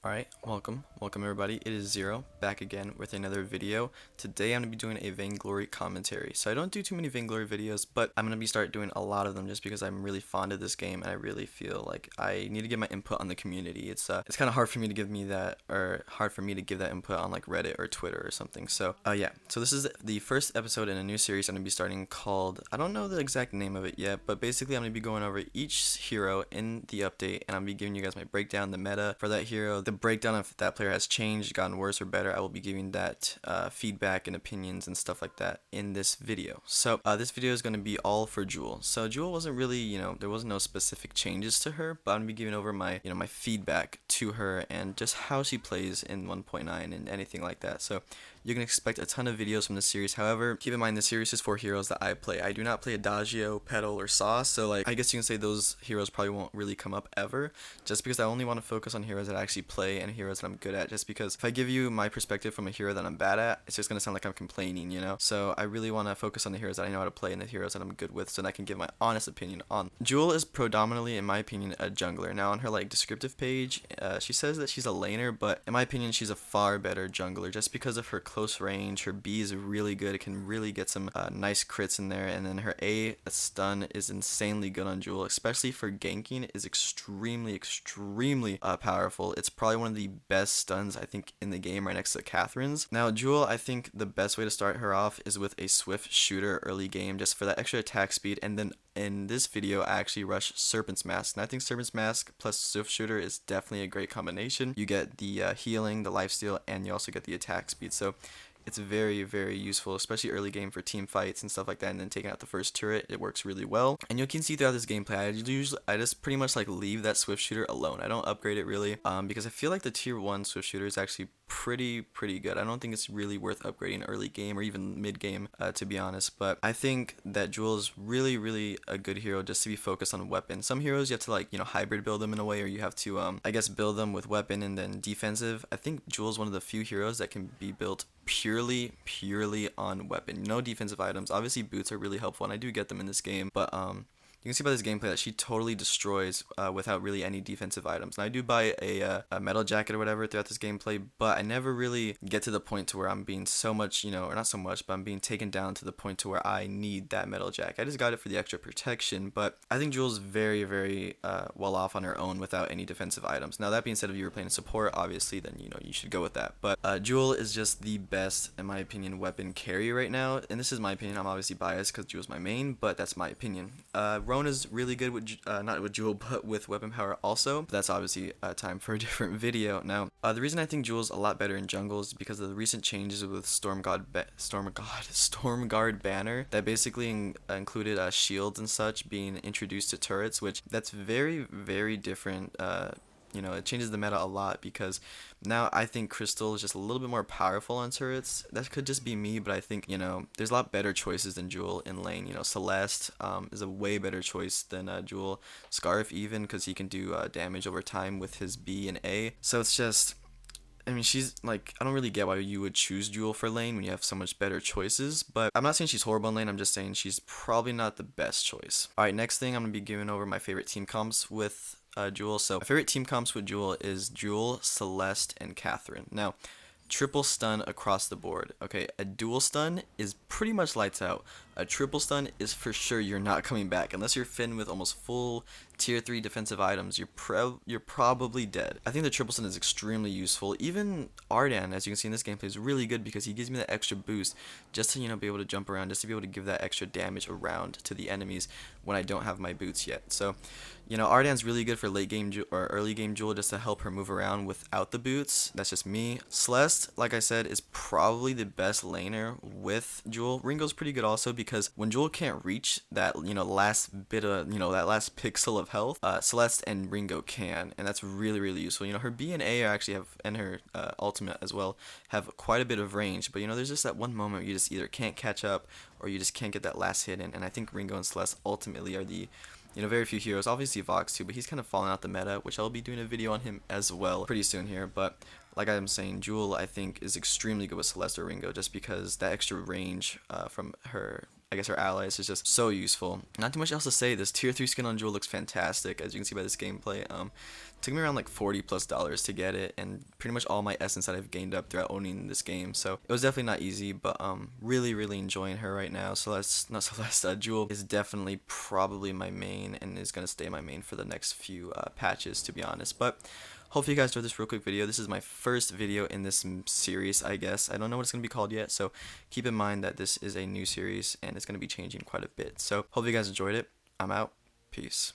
Alright, welcome everybody. It is Zero, back again with another video. Today I'm going to be doing a Vainglory commentary. So I don't do too many Vainglory videos, but I'm going to start doing a lot of them just because I'm really fond of this game and I really feel like I need to get my input on the community. It's kind of hard for me to give me that, or hard for me to give that input on like Reddit or Twitter or something. So yeah, so this is the first episode in a new series I'm going to be starting called, I don't know the exact name of it yet, but basically I'm going to be going over each hero in the update and I'm going to be giving you guys my breakdown, the meta for that hero, the breakdown if that player has changed, gotten worse or better. I will be giving that feedback and opinions and stuff like that in this video. So this video is going to be all for Joule. So Joule wasn't really, there wasn't no specific changes to her, but I'm going to be giving over my, my feedback to her and just how she plays in 1.9 and anything like that. So you can expect a ton of videos from this series. However, keep in mind the series is for heroes that I play. I do not play Adagio, Petal, or Sauce, so like I guess you can say those heroes probably won't really come up ever, just because I only want to focus on heroes that I actually play and heroes that I'm good at, just because if I give you my perspective from a hero that I'm bad at, it's just going to sound like I'm complaining, So I really want to focus on the heroes that I know how to play and the heroes that I'm good with, so that I can give my honest opinion on. Joule is predominantly, in my opinion, a jungler. Now on her like descriptive page, she says that she's a laner, but in my opinion she's a far better jungler, just because of her close range. Her B is really good. It can really get some nice crits in there, and then her A stun is insanely good on Joule, especially for ganking. Is extremely powerful. It's probably one of the best stuns I think in the game, right next to Catherine's. Now Joule, I think the best way to start her off is with a swift shooter early game, just for that extra attack speed, and then in this video I actually rush Serpent's Mask, and I think Serpent's Mask plus Swift Shooter is definitely a great combination. You get the healing, the lifesteal, and you also get the attack speed, so it's very useful, especially early game for team fights and stuff like that, and then taking out the first turret. It works really well, and you can see throughout this gameplay I just pretty much like leave that Swift Shooter alone. I don't upgrade it really, because I feel like the tier 1 Swift Shooter is actually pretty good. I don't think it's really worth upgrading early game or even mid game, to be honest, but I think that Joule is really a good hero just to be focused on weapon. Some heroes you have to like, hybrid build them in a way, or you have to I guess build them with weapon and then defensive. I think Joule is one of the few heroes that can be built purely on weapon, no defensive items. Obviously boots are really helpful and I do get them in this game, but you can see by this gameplay that she totally destroys without really any defensive items. Now I do buy a metal jacket or whatever throughout this gameplay, but I never really get to the point to where I'm being so much, or not so much, but I'm being taken down to the point to where I need that metal jacket. I just got it for the extra protection, but I think Joule's very well off on her own without any defensive items. Now that being said, if you were playing support, obviously then you should go with that. But Joule is just the best, in my opinion, weapon carry right now, and this is my opinion. I'm obviously biased because Joule's my main, but that's my opinion. Rona's really good with, not with Joule, but with weapon power also, but that's obviously time for a different video. Now, the reason I think Joule's a lot better in jungle is because of the recent changes with Stormguard banner that basically included shields and such being introduced to turrets, which that's very different. It changes the meta a lot, because now I think Crystal is just a little bit more powerful on turrets. That could just be me, but I think, there's a lot better choices than Joule in lane. Celeste is a way better choice than Joule. Scarf even, because he can do damage over time with his B and A. So it's just, I mean, she's like, I don't really get why you would choose Joule for lane when you have so much better choices, but I'm not saying she's horrible in lane, I'm just saying she's probably not the best choice. Alright, next thing, I'm going to be giving over my favorite team comps with Joule. So my favorite team comps with Joule is Joule, Celeste, and Catherine. Now, triple stun across the board. Okay, a dual stun is pretty much lights out. A triple stun is for sure you're not coming back unless you're Finn with almost full tier 3 defensive items. You're probably dead. I think the triple stun is extremely useful. Even Ardan, as you can see in this gameplay, is really good because he gives me that extra boost just to be able to jump around, just to be able to give that extra damage around to the enemies when I don't have my boots yet. So Ardan's really good for late game or early game Joule, just to help her move around without the boots. That's just me. Celeste, like I said, is probably the best laner with Joule. Ringo's pretty good also, because when Joule can't reach that last bit of that last pixel of health, Celeste and Ringo can, and that's really useful. Her B and A actually have, and her ultimate as well, have quite a bit of range, but there's just that one moment where you just either can't catch up or you just can't get that last hit in, and I think Ringo and Celeste ultimately are the very few heroes. Obviously Vox too, but he's kind of fallen out the meta, which I'll be doing a video on him as well pretty soon here. But like I'm saying, Joule I think is extremely good with Celeste or Ringo, just because that extra range from her, I guess, her allies is just so useful. Not too much else to say. This tier 3 skin on Joule looks fantastic, as you can see by this gameplay. took me around like $40+ to get it, and pretty much all my essence that I've gained up throughout owning this game. So it was definitely not easy, but really enjoying her right now. Celeste, not Celeste, Jewel is definitely probably my main and is gonna stay my main for the next few patches, to be honest. But hopefully you guys enjoyed this real quick video. This is my first video in this series, I guess. I don't know what it's gonna be called yet, so keep in mind that this is a new series and it's gonna be changing quite a bit. So hopefully you guys enjoyed it. I'm out. Peace.